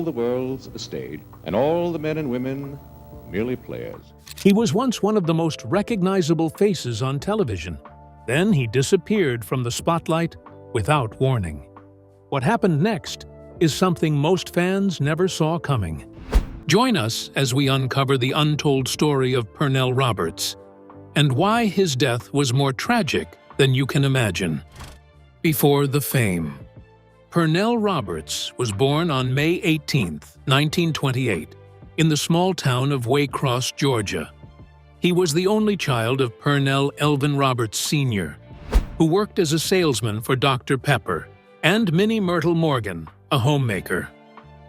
all the world's a stage, and all the men and women merely players. He was once one of the most recognizable faces on television. Then he disappeared from the spotlight without warning. What happened next is something most fans never saw coming. Join us as we uncover the untold story of Pernell Roberts and why his death was more tragic than you can imagine. Before the fame. Pernell Roberts was born on May 18, 1928, in the small town of Waycross, Georgia. He was the only child of Pernell Elvin Roberts Sr., who worked as a salesman for Dr. Pepper, and Minnie Myrtle Morgan, a homemaker.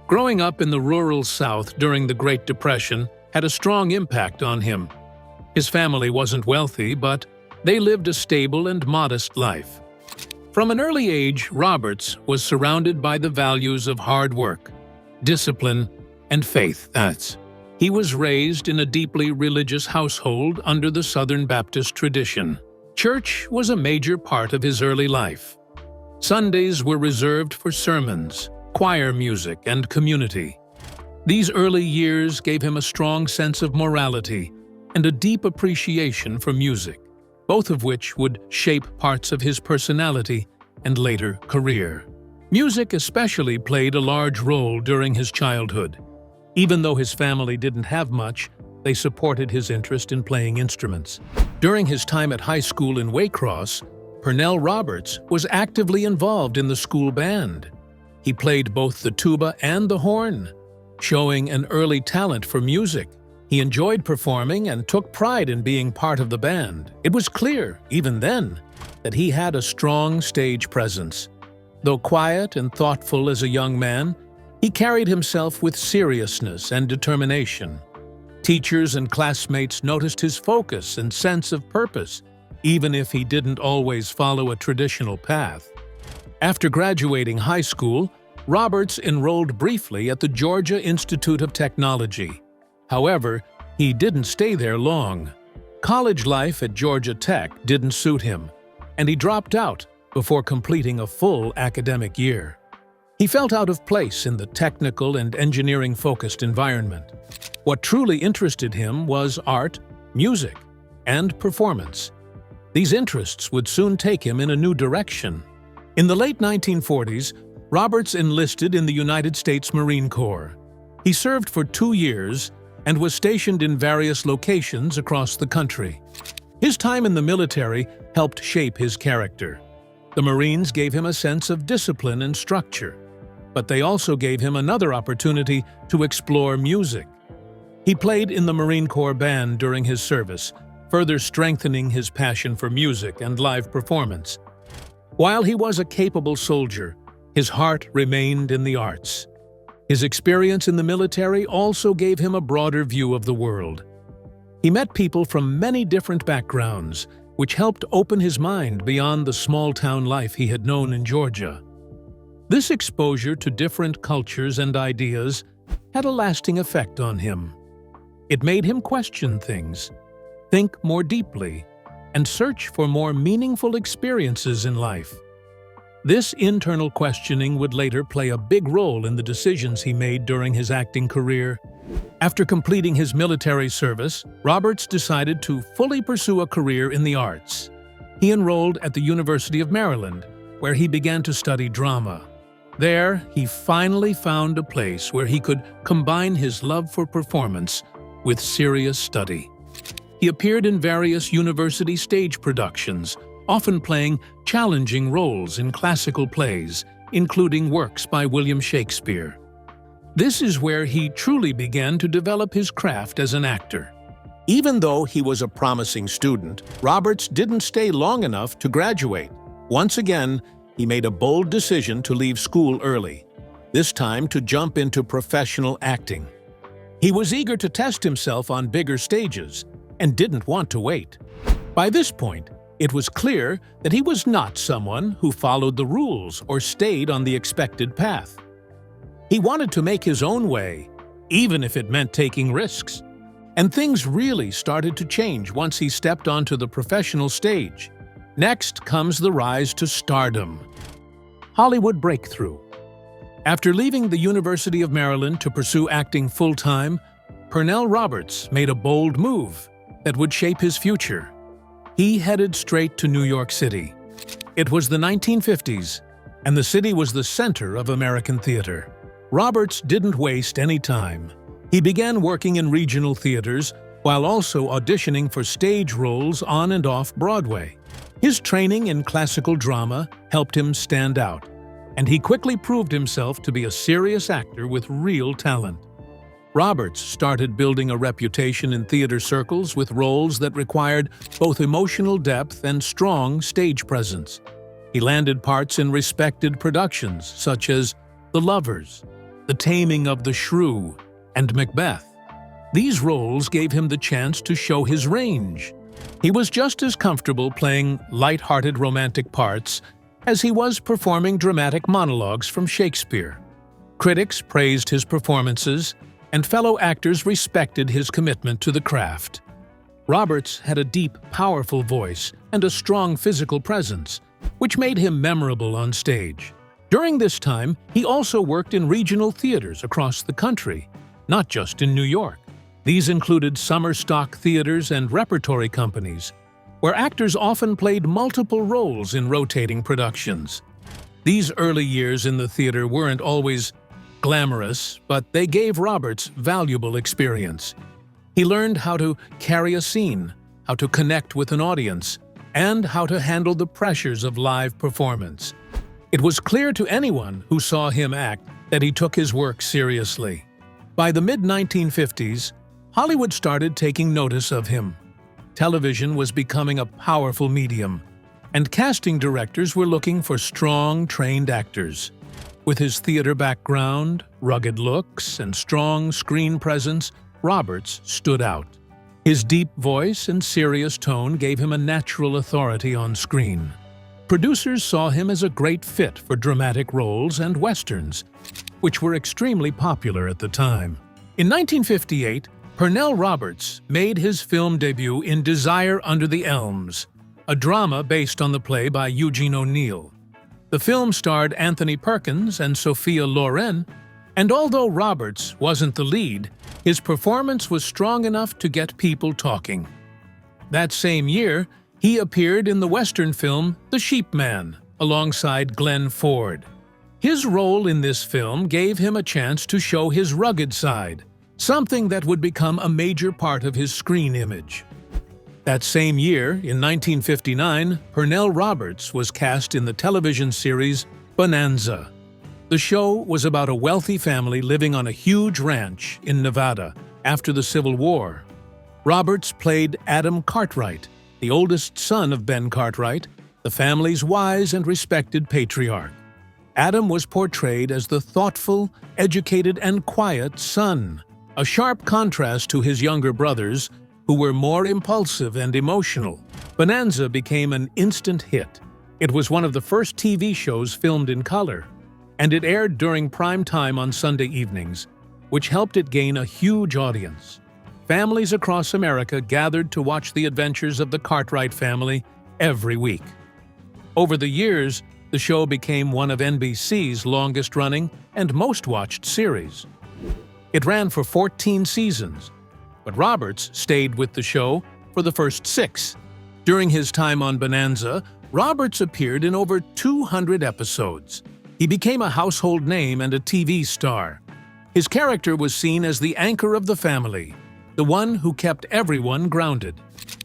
Growing up in the rural South during the Great Depression had a strong impact on him. His family wasn't wealthy, but they lived a stable and modest life. From an early age, Roberts was surrounded by the values of hard work, discipline, and faith. He was raised in a deeply religious household under the Southern Baptist tradition. Church was a major part of his early life. Sundays were reserved for sermons, choir music, and community. These early years gave him a strong sense of morality and a deep appreciation for music, both of which would shape parts of his personality and later career. Music especially played a large role during his childhood. Even though his family didn't have much, they supported his interest in playing instruments. During his time at high school in Waycross, Pernell Roberts was actively involved in the school band. He played both the tuba and the horn, showing an early talent for music. He enjoyed performing and took pride in being part of the band. It was clear, even then, that he had a strong stage presence. Though quiet and thoughtful as a young man, he carried himself with seriousness and determination. Teachers and classmates noticed his focus and sense of purpose, even if he didn't always follow a traditional path. After graduating high school, Roberts enrolled briefly at the Georgia Institute of Technology. However, he didn't stay there long. College life at Georgia Tech didn't suit him, and he dropped out before completing a full academic year. He felt out of place in the technical and engineering-focused environment. What truly interested him was art, music, and performance. These interests would soon take him in a new direction. In the late 1940s, Roberts enlisted in the United States Marine Corps. He served for 2 years and was stationed in various locations across the country. His time in the military helped shape his character. The Marines gave him a sense of discipline and structure, but they also gave him another opportunity to explore music. He played in the Marine Corps band during his service, further strengthening his passion for music and live performance. While he was a capable soldier, his heart remained in the arts. His experience in the military also gave him a broader view of the world. He met people from many different backgrounds, which helped open his mind beyond the small-town life he had known in Georgia. This exposure to different cultures and ideas had a lasting effect on him. It made him question things, think more deeply, and search for more meaningful experiences in life. This internal questioning would later play a big role in the decisions he made during his acting career. After completing his military service, Roberts decided to fully pursue a career in the arts. He enrolled at the University of Maryland, where he began to study drama. There, he finally found a place where he could combine his love for performance with serious study. He appeared in various university stage productions, often playing challenging roles in classical plays, including works by William Shakespeare. This is where he truly began to develop his craft as an actor. Even though he was a promising student, Roberts didn't stay long enough to graduate. Once again, he made a bold decision to leave school early, this time to jump into professional acting. He was eager to test himself on bigger stages and didn't want to wait. By this point, it was clear that he was not someone who followed the rules or stayed on the expected path. He wanted to make his own way, even if it meant taking risks. And things really started to change once he stepped onto the professional stage. Next comes the rise to stardom. Hollywood breakthrough. After leaving the University of Maryland to pursue acting full-time, Pernell Roberts made a bold move that would shape his future. He headed straight to New York City. It was the 1950s, and the city was the center of American theater. Roberts didn't waste any time. He began working in regional theaters while also auditioning for stage roles on and off Broadway. His training in classical drama helped him stand out, and he quickly proved himself to be a serious actor with real talent. Roberts started building a reputation in theater circles with roles that required both emotional depth and strong stage presence. He landed parts in respected productions such as The Lovers, The Taming of the Shrew, and Macbeth. These roles gave him the chance to show his range. He was just as comfortable playing light-hearted romantic parts as he was performing dramatic monologues from Shakespeare. Critics praised his performances, and fellow actors respected his commitment to the craft. Roberts had a deep, powerful voice and a strong physical presence, which made him memorable on stage. During this time, he also worked in regional theaters across the country, not just in New York. These included summer stock theaters and repertory companies, where actors often played multiple roles in rotating productions. These early years in the theater weren't always glamorous, but they gave Roberts valuable experience. He learned how to carry a scene, how to connect with an audience, and how to handle the pressures of live performance. It was clear to anyone who saw him act that he took his work seriously. By the mid-1950s, Hollywood started taking notice of him. Television was becoming a powerful medium, and casting directors were looking for strong, trained actors. With his theater background, rugged looks, and strong screen presence, Roberts stood out. His deep voice and serious tone gave him a natural authority on screen. Producers saw him as a great fit for dramatic roles and westerns, which were extremely popular at the time. In 1958, Pernell Roberts made his film debut in Desire Under the Elms, a drama based on the play by Eugene O'Neill. The film starred Anthony Perkins and Sophia Loren, and although Roberts wasn't the lead, his performance was strong enough to get people talking. That same year, he appeared in the Western film The Sheep Man, alongside Glenn Ford. His role in this film gave him a chance to show his rugged side, something that would become a major part of his screen image. That same year, in 1959, Pernell Roberts was cast in the television series Bonanza. The show was about a wealthy family living on a huge ranch in Nevada after the Civil War. Roberts played Adam Cartwright, the oldest son of Ben Cartwright, the family's wise and respected patriarch. Adam was portrayed as the thoughtful, educated, and quiet son, a sharp contrast to his younger brothers, who were more impulsive and emotional. Bonanza became an instant hit. It was one of the first TV shows filmed in color, and it aired during prime time on Sunday evenings, which helped it gain a huge audience. Families across America gathered to watch the adventures of the Cartwright family every week. Over the years, the show became one of NBC's longest-running and most-watched series. It ran for 14 seasons, but Roberts stayed with the show for the first 6. During his time on Bonanza, Roberts appeared in over 200 episodes. He became a household name and a TV star. His character was seen as the anchor of the family, the one who kept everyone grounded.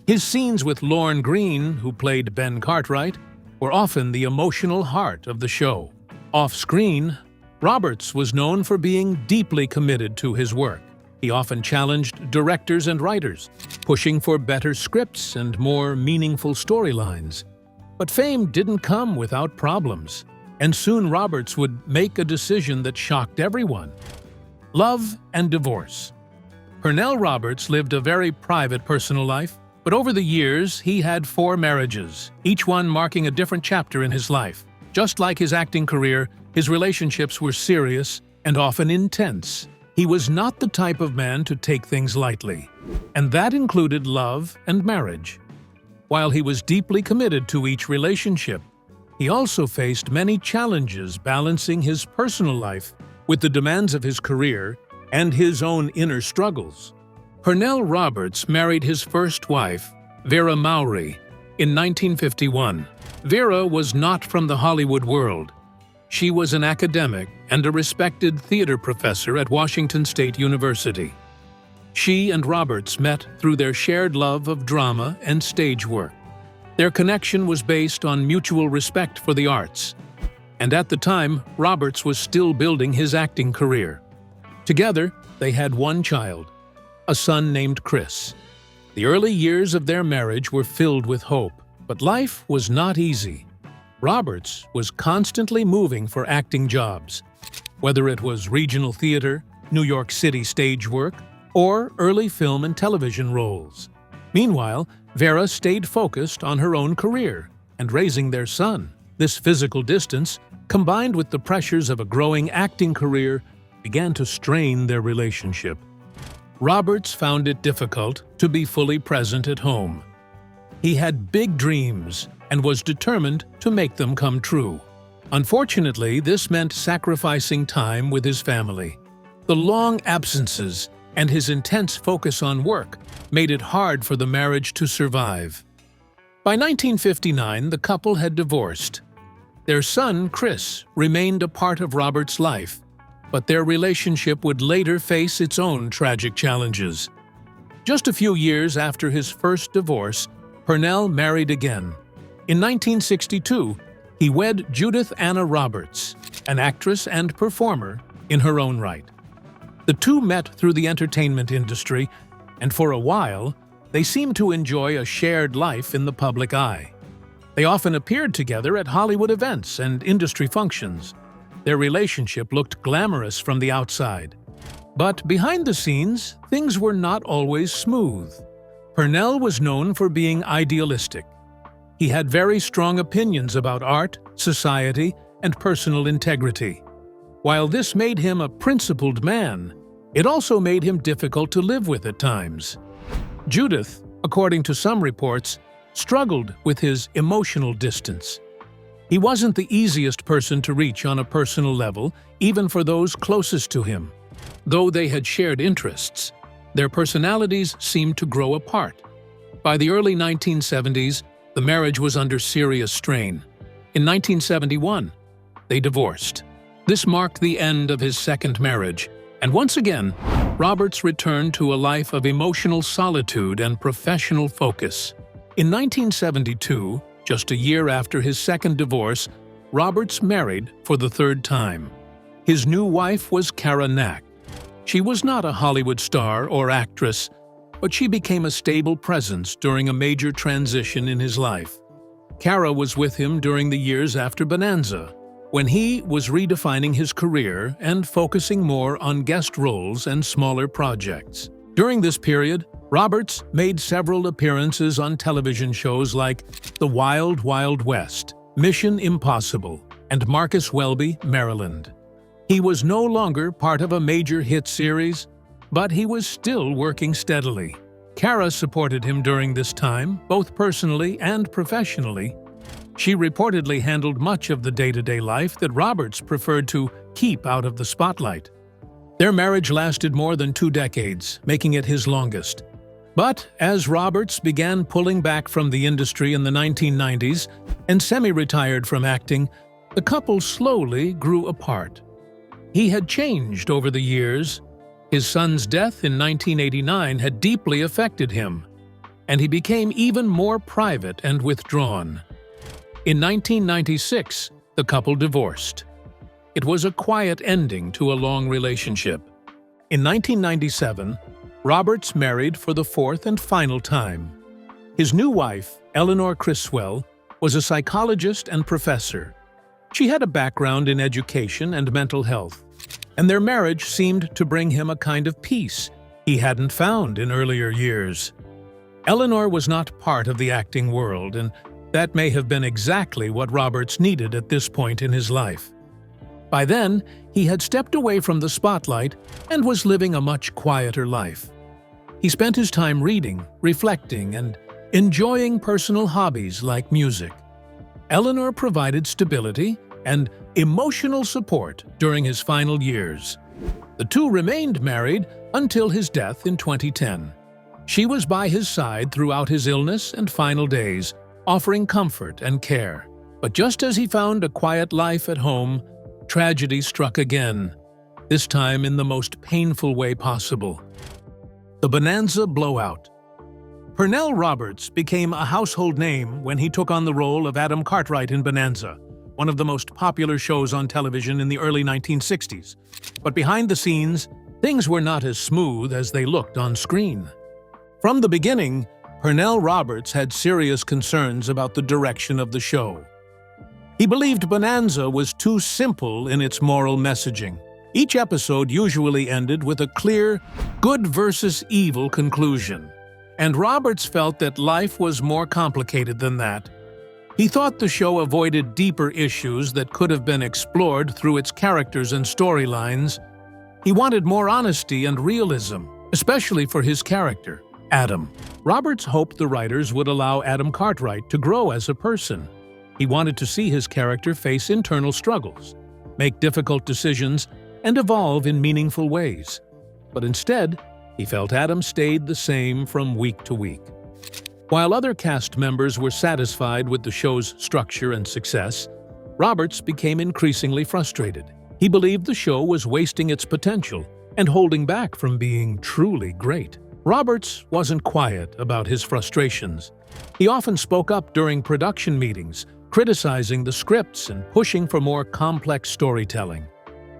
His scenes with Lorne Greene, who played Ben Cartwright, were often the emotional heart of the show. Off-screen, Roberts was known for being deeply committed to his work. He often challenged directors and writers, pushing for better scripts and more meaningful storylines. But fame didn't come without problems, and soon Roberts would make a decision that shocked everyone: love and divorce. Pernell Roberts lived a very private personal life, but over the years he had 4 marriages, each one marking a different chapter in his life. Just like his acting career, his relationships were serious and often intense. He was not the type of man to take things lightly, and that included love and marriage. While he was deeply committed to each relationship, he also faced many challenges balancing his personal life with the demands of his career and his own inner struggles. Pernell Roberts married his first wife, Vera Mowry, in 1951. Vera was not from the Hollywood world. She was an academic and a respected theater professor at Washington State University. She and Roberts met through their shared love of drama and stage work. Their connection was based on mutual respect for the arts, and at the time, Roberts was still building his acting career. Together, they had one child, a son named Chris. The early years of their marriage were filled with hope, but life was not easy. Roberts was constantly moving for acting jobs, whether it was regional theater, New York City stage work, or early film and television roles. Meanwhile, Vera stayed focused on her own career and raising their son. This physical distance, combined with the pressures of a growing acting career, began to strain their relationship. Roberts found it difficult to be fully present at home. He had big dreams and was determined to make them come true. Unfortunately, this meant sacrificing time with his family. The long absences and his intense focus on work made it hard for the marriage to survive. By 1959, the couple had divorced. Their son, Chris, remained a part of Roberts' life, but their relationship would later face its own tragic challenges. Just a few years after his first divorce, Pernell married again. In 1962, he wed Judith Anna Roberts, an actress and performer in her own right. The two met through the entertainment industry, and for a while, they seemed to enjoy a shared life in the public eye. They often appeared together at Hollywood events and industry functions. Their relationship looked glamorous from the outside. But behind the scenes, things were not always smooth. Pernell was known for being idealistic. He had very strong opinions about art, society, and personal integrity. While this made him a principled man, it also made him difficult to live with at times. Judith, according to some reports, struggled with his emotional distance. He wasn't the easiest person to reach on a personal level, even for those closest to him. Though they had shared interests, their personalities seemed to grow apart. By the early 1970s, the marriage was under serious strain. In 1971, they divorced. This marked the end of his second marriage, and once again, Roberts returned to a life of emotional solitude and professional focus. In 1972, just a year after his second divorce, Roberts married for the third time. His new wife was Cara Nack. She was not a Hollywood star or actress, but she became a stable presence during a major transition in his life. Cara was with him during the years after Bonanza, when he was redefining his career and focusing more on guest roles and smaller projects. During this period, Roberts made several appearances on television shows like The Wild Wild West, Mission Impossible, and Marcus Welby, Maryland. He was no longer part of a major hit series, but he was still working steadily. Cara supported him during this time, both personally and professionally. She reportedly handled much of the day-to-day life that Roberts preferred to keep out of the spotlight. Their marriage lasted more than 2 decades, making it his longest. But as Roberts began pulling back from the industry in the 1990s and semi-retired from acting, the couple slowly grew apart. He had changed over the years. His son's death in 1989 had deeply affected him, and he became even more private and withdrawn. In 1996, the couple divorced. It was a quiet ending to a long relationship. In 1997, Roberts married for the 4th and final time. His new wife, Eleanor Criswell, was a psychologist and professor. She had a background in education and mental health, and their marriage seemed to bring him a kind of peace he hadn't found in earlier years. Eleanor was not part of the acting world, and that may have been exactly what Roberts needed at this point in his life. By then, he had stepped away from the spotlight and was living a much quieter life. He spent his time reading, reflecting, and enjoying personal hobbies like music. Eleanor provided stability and emotional support during his final years. The two remained married until his death in 2010. She was by his side throughout his illness and final days, offering comfort and care. But just as he found a quiet life at home, tragedy struck again, this time in the most painful way possible. The Bonanza blowout. Pernell Roberts became a household name when he took on the role of Adam Cartwright in Bonanza, one of the most popular shows on television in the early 1960s. But behind the scenes, things were not as smooth as they looked on screen. From the beginning, Pernell Roberts had serious concerns about the direction of the show. He believed Bonanza was too simple in its moral messaging. Each episode usually ended with a clear, good versus evil conclusion. And Roberts felt that life was more complicated than that. He thought the show avoided deeper issues that could have been explored through its characters and storylines. He wanted more honesty and realism, especially for his character, Adam. Roberts hoped the writers would allow Adam Cartwright to grow as a person. He wanted to see his character face internal struggles, make difficult decisions, and evolve in meaningful ways. But instead, he felt Adam stayed the same from week to week. While other cast members were satisfied with the show's structure and success, Roberts became increasingly frustrated. He believed the show was wasting its potential and holding back from being truly great. Roberts wasn't quiet about his frustrations. He often spoke up during production meetings, criticizing the scripts and pushing for more complex storytelling.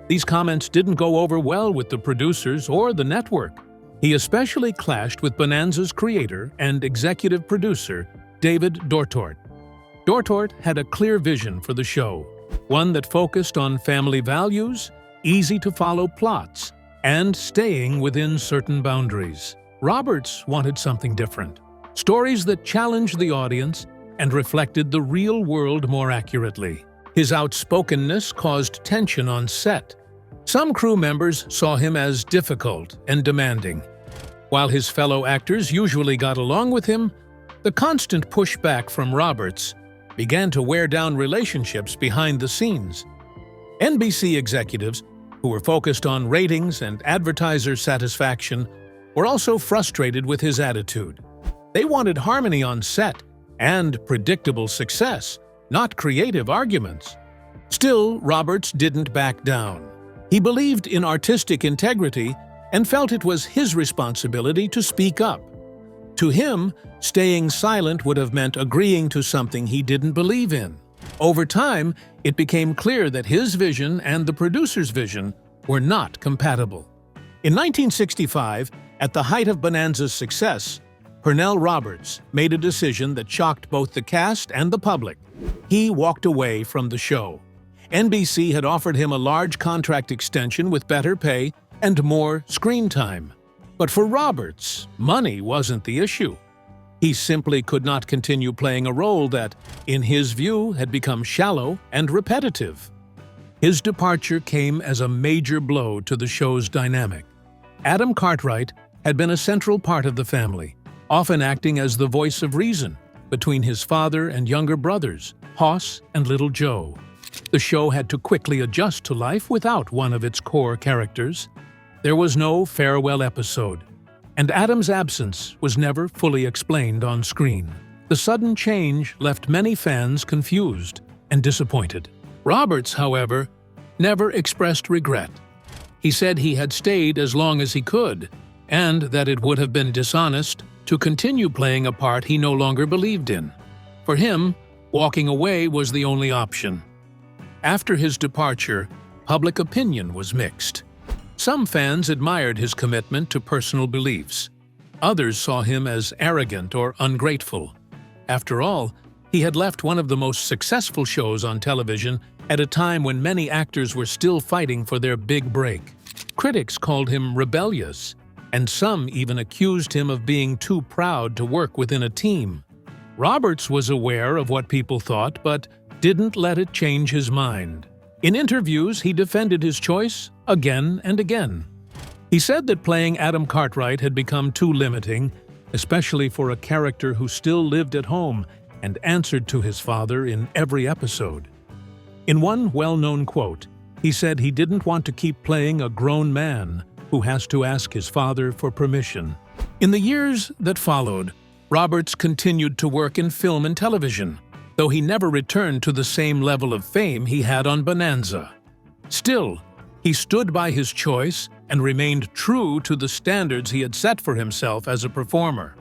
These comments didn't go over well with the producers or the network. He especially clashed with Bonanza's creator and executive producer, David Dortort. Dortort had a clear vision for the show, one that focused on family values, easy-to-follow plots, and staying within certain boundaries. Roberts wanted something different, stories that challenged the audience and reflected the real world more accurately. His outspokenness caused tension on set. Some crew members saw him as difficult and demanding. While his fellow actors usually got along with him, the constant pushback from Roberts began to wear down relationships behind the scenes. NBC executives, who were focused on ratings and advertiser satisfaction, were also frustrated with his attitude. They wanted harmony on set and predictable success, not creative arguments. Still, Roberts didn't back down. He believed in artistic integrity and felt it was his responsibility to speak up. To him, staying silent would have meant agreeing to something he didn't believe in. Over time, it became clear that his vision and the producer's vision were not compatible. In 1965, at the height of Bonanza's success, Pernell Roberts made a decision that shocked both the cast and the public. He walked away from the show. NBC had offered him a large contract extension with better pay and more screen time. But for Roberts, money wasn't the issue. He simply could not continue playing a role that, in his view, had become shallow and repetitive. His departure came as a major blow to the show's dynamic. Adam Cartwright had been a central part of the family, often acting as the voice of reason between his father and younger brothers, Hoss and Little Joe. The show had to quickly adjust to life without one of its core characters. There was no farewell episode, and Adam's absence was never fully explained on screen. The sudden change left many fans confused and disappointed. Roberts, however, never expressed regret. He said he had stayed as long as he could, and that it would have been dishonest to continue playing a part he no longer believed in. For him, walking away was the only option. After his departure, public opinion was mixed. Some fans admired his commitment to personal beliefs. Others saw him as arrogant or ungrateful. After all, he had left one of the most successful shows on television at a time when many actors were still fighting for their big break. Critics called him rebellious, and some even accused him of being too proud to work within a team. Roberts was aware of what people thought, but didn't let it change his mind. In interviews, he defended his choice again and again. He said that playing Adam Cartwright had become too limiting, especially for a character who still lived at home and answered to his father in every episode. In one well-known quote, he said he didn't want to keep playing a grown man who has to ask his father for permission. In the years that followed, Roberts continued to work in film and television, though he never returned to the same level of fame he had on Bonanza. Still, he stood by his choice and remained true to the standards he had set for himself as a performer.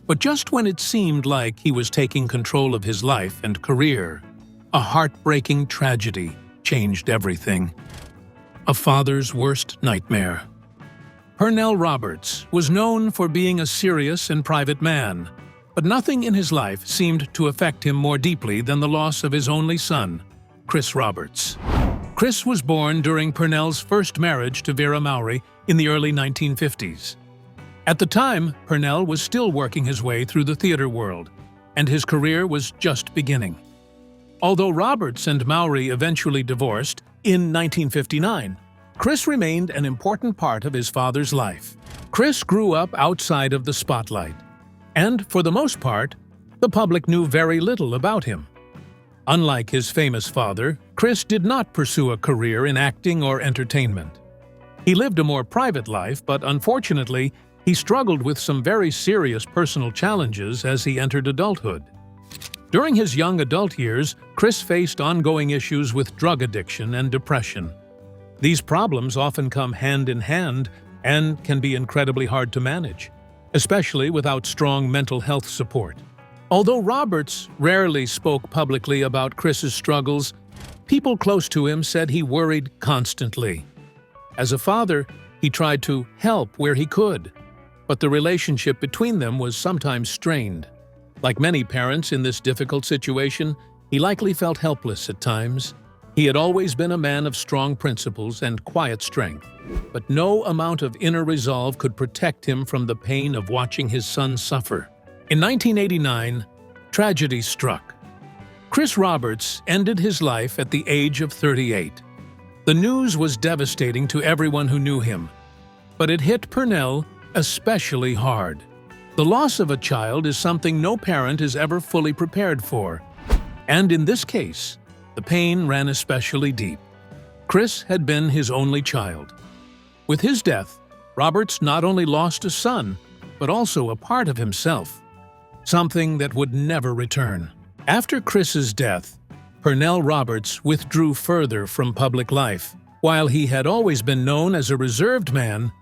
But just when it seemed like he was taking control of his life and career, a heartbreaking tragedy changed everything. A father's worst nightmare. Pernell Roberts was known for being a serious and private man, but nothing in his life seemed to affect him more deeply than the loss of his only son, Chris Roberts. Chris was born during Pernell's first marriage to Vera Mowry in the early 1950s. At the time, Pernell was still working his way through the theater world, and his career was just beginning. Although Roberts and Mowry eventually divorced in 1959, Chris remained an important part of his father's life. Chris grew up outside of the spotlight, and for the most part, the public knew very little about him. Unlike his famous father, Chris did not pursue a career in acting or entertainment. He lived a more private life, but unfortunately, he struggled with some very serious personal challenges as he entered adulthood. During his young adult years, Chris faced ongoing issues with drug addiction and depression. These problems often come hand in hand and can be incredibly hard to manage, especially without strong mental health support. Although Roberts rarely spoke publicly about Chris's struggles, people close to him said he worried constantly. As a father, he tried to help where he could, but the relationship between them was sometimes strained. Like many parents in this difficult situation, he likely felt helpless at times. He had always been a man of strong principles and quiet strength, but no amount of inner resolve could protect him from the pain of watching his son suffer. In 1989, tragedy struck. Chris Roberts ended his life at the age of 38. The news was devastating to everyone who knew him, but it hit Pernell especially hard. The loss of a child is something no parent is ever fully prepared for, and in this case, the pain ran especially deep. Chris had been his only child. With his death, Roberts not only lost a son, but also a part of himself, something that would never return. After Chris's death, Pernell Roberts withdrew further from public life. While he had always been known as a reserved man,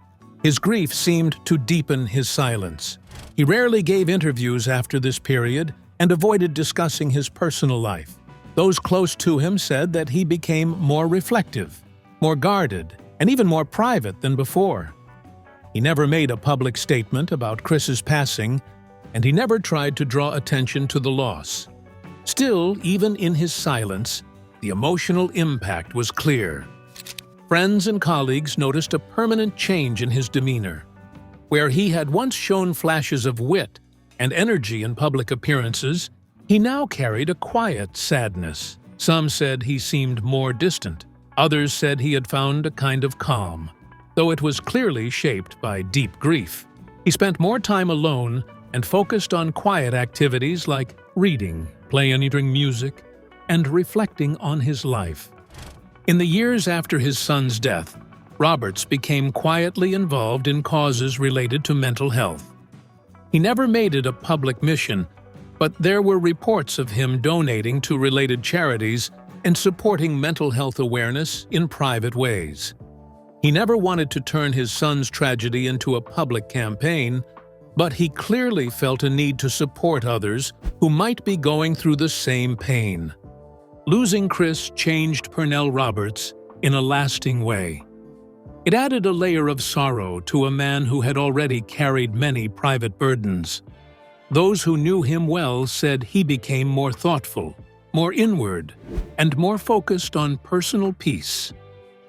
his grief seemed to deepen his silence. He rarely gave interviews after this period and avoided discussing his personal life. Those close to him said that he became more reflective, more guarded, and even more private than before. He never made a public statement about Chris's passing, and he never tried to draw attention to the loss. Still, even in his silence, the emotional impact was clear. Friends and colleagues noticed a permanent change in his demeanor. Where he had once shown flashes of wit and energy in public appearances, he now carried a quiet sadness. Some said he seemed more distant. Others said he had found a kind of calm, though it was clearly shaped by deep grief. He spent more time alone and focused on quiet activities like reading, playing music, and reflecting on his life. In the years after his son's death, Roberts became quietly involved in causes related to mental health. He never made it a public mission, but there were reports of him donating to related charities and supporting mental health awareness in private ways. He never wanted to turn his son's tragedy into a public campaign, but he clearly felt a need to support others who might be going through the same pain. Losing Chris changed Pernell Roberts in a lasting way. It added a layer of sorrow to a man who had already carried many private burdens. Those who knew him well said he became more thoughtful, more inward, and more focused on personal peace.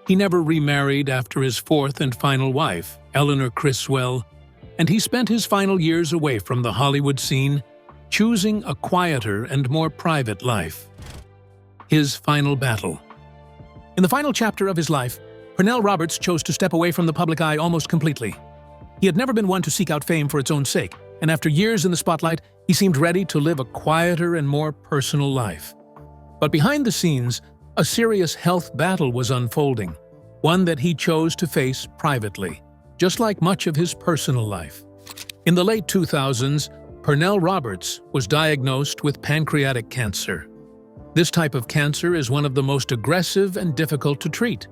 He never remarried after his fourth and final wife, Eleanor Criswell, and he spent his final years away from the Hollywood scene, choosing a quieter and more private life. His final battle. In the final chapter of his life, Pernell Roberts chose to step away from the public eye almost completely. He had never been one to seek out fame for its own sake, and after years in the spotlight, He seemed ready to live a quieter and more personal life. But behind the scenes, a serious health battle was unfolding, one that he chose to face privately, just like much of his personal life. In the late 2000s, Pernell Roberts was diagnosed with pancreatic cancer. This type of cancer is one of the most aggressive and difficult to treat.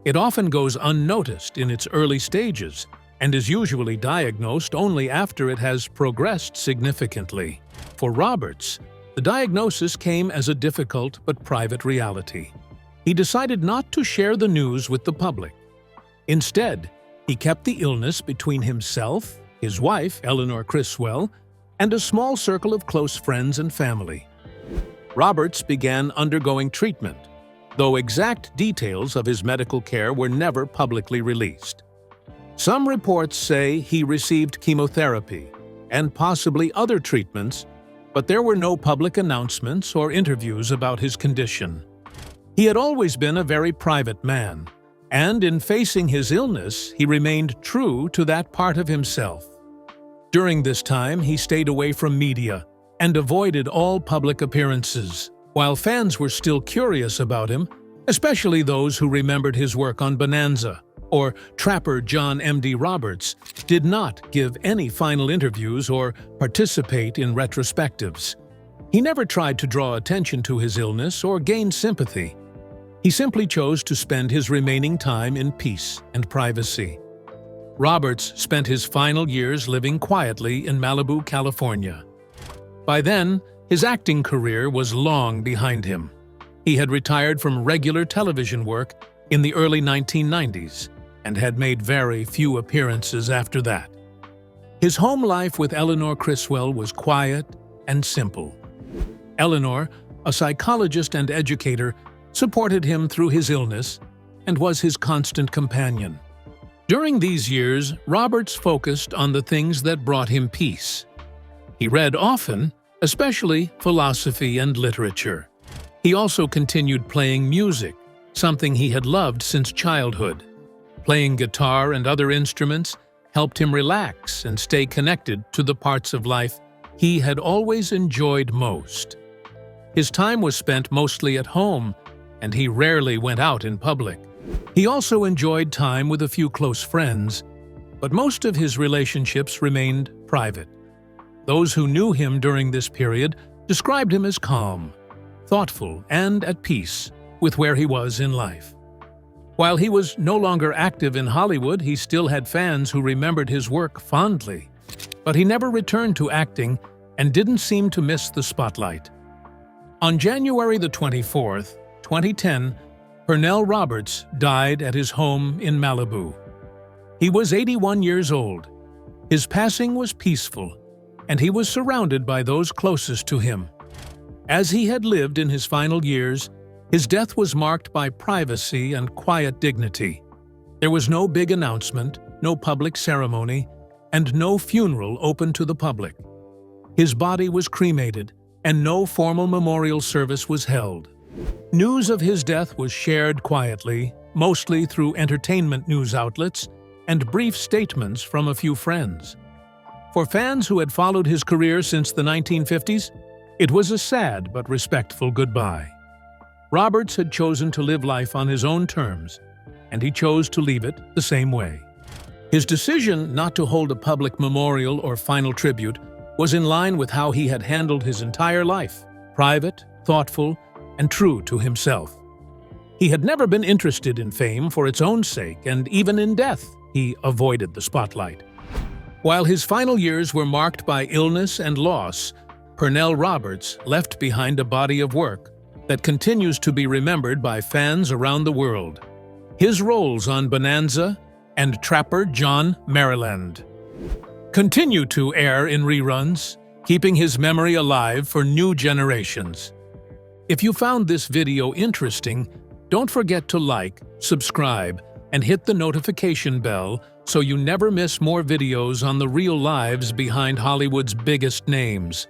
It often goes unnoticed in its early stages and is usually diagnosed only after it has progressed significantly. For Roberts, the diagnosis came as a difficult but private reality. He decided not to share the news with the public. Instead, he kept the illness between himself, his wife, Eleanor Criswell, and a small circle of close friends and family. Roberts began undergoing treatment, though exact details of his medical care were never publicly released. Some reports say he received chemotherapy and possibly other treatments, but there were no public announcements or interviews about his condition. He had always been a very private man, and in facing his illness, he remained true to that part of himself. During this time, he stayed away from media and avoided all public appearances. While fans were still curious about him, especially those who remembered his work on Bonanza, or trapper John M.D. Roberts, did not give any final interviews or participate in retrospectives. He never tried to draw attention to his illness or gain sympathy. He simply chose to spend his remaining time in peace and privacy. Roberts spent his final years living quietly in Malibu, California. By then, his acting career was long behind him. He had retired from regular television work in the early 1990s and had made very few appearances after that. His home life with Eleanor Criswell was quiet and simple. Eleanor, a psychologist and educator, supported him through his illness and was his constant companion. During these years, Roberts focused on the things that brought him peace. He read often, especially philosophy and literature. He also continued playing music, something he had loved since childhood. Playing guitar and other instruments helped him relax and stay connected to the parts of life he had always enjoyed most. His time was spent mostly at home, and he rarely went out in public. He also enjoyed time with a few close friends, but most of his relationships remained private. Those who knew him during this period described him as calm, thoughtful, and at peace with where he was in life. While he was no longer active in Hollywood, he still had fans who remembered his work fondly. But he never returned to acting and didn't seem to miss the spotlight. On January the 24th, 2010, Pernell Roberts died at his home in Malibu. He was 81 years old. His passing was peaceful, and he was surrounded by those closest to him. As he had lived in his final years, his death was marked by privacy and quiet dignity. There was no big announcement, no public ceremony, and no funeral open to the public. His body was cremated, and no formal memorial service was held. News of his death was shared quietly, mostly through entertainment news outlets and brief statements from a few friends. For fans who had followed his career since the 1950s, it was a sad but respectful goodbye. Roberts had chosen to live life on his own terms, and he chose to leave it the same way. His decision not to hold a public memorial or final tribute was in line with how he had handled his entire life, private, thoughtful, and true to himself. He had never been interested in fame for its own sake, and even in death, he avoided the spotlight. While his final years were marked by illness and loss, Pernell Roberts left behind a body of work that continues to be remembered by fans around the world. His roles on Bonanza and Trapper John Maryland continue to air in reruns, keeping his memory alive for new generations. If you found this video interesting, don't forget to like, subscribe, and hit the notification bell so you never miss more videos on the real lives behind Hollywood's biggest names.